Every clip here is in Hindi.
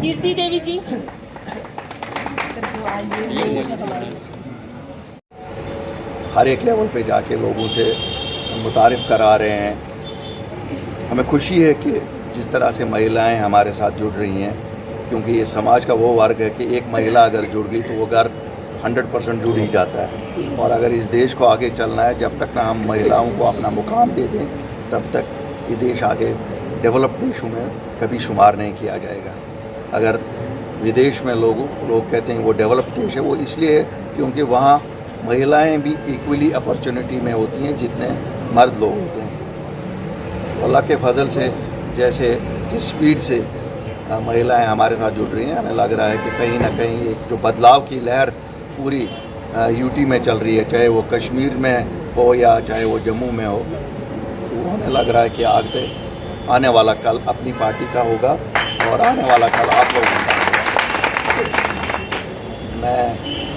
कीर्ति देवी जी। हर एक लेवल पे जाके लोगों से मुतारिफ करा रहे हैं। हमें खुशी है कि जिस तरह से महिलाएं हमारे साथ जुड़ रही हैं, क्योंकि ये समाज का वो वर्ग है कि एक महिला अगर जुड़ गई तो वो घर 100% जुड़ ही जाता है। और अगर इस देश को आगे चलना है, जब तक ना हम महिलाओं को अपना मुकाम दे दें, तब तक ये देश आगे डेवलप देशों में कभी शुमार नहीं किया जाएगा। अगर विदेश में लोग कहते हैं वो डेवलप देश है, वो इसलिए है क्योंकि वहाँ महिलाएं भी इक्वली अपॉर्चुनिटी में होती हैं जितने मर्द लोग होते हैं। अल्लाह के फजल से जैसे जिस स्पीड से महिलाएं हमारे साथ जुड़ रही हैं, हमें लग रहा है कि कहीं ना कहीं एक जो बदलाव की लहर पूरी यूटी में चल रही है, चाहे वो कश्मीर में हो या चाहे वो जम्मू में हो, तो हमें लग रहा है कि आगे आने वाला कल अपनी पार्टी का होगा और आने वाला कल आप लोगों का होगा। मैं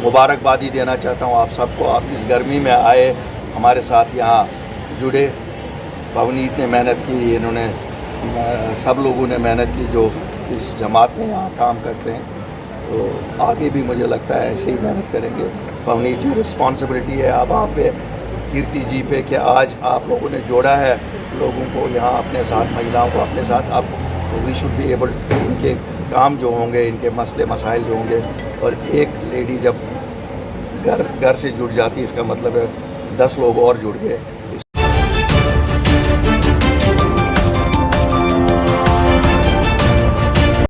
मुबारकबादी देना चाहता हूँ आप सबको। आप इस गर्मी में आए, हमारे साथ यहाँ जुड़े। पवनीत ने मेहनत की, इन्होंने सब लोगों ने मेहनत की जो इस जमात में यहाँ काम करते हैं, तो आगे भी मुझे लगता है ऐसे ही मेहनत करेंगे। पवनीत जी, रिस्पॉन्सिबिलिटी है अब आप पे, कीर्ति जी पे, कि आज आप लोगों ने जोड़ा है लोगों को यहाँ अपने साथ, महिलाओं को अपने साथ। अब वी शुड बी एबल, इनके काम जो होंगे, इनके मसले मसाइल जो होंगे, और एक लेडी जब घर से जुड़ जाती है, इसका मतलब है 10 लोग और जुड़ गए।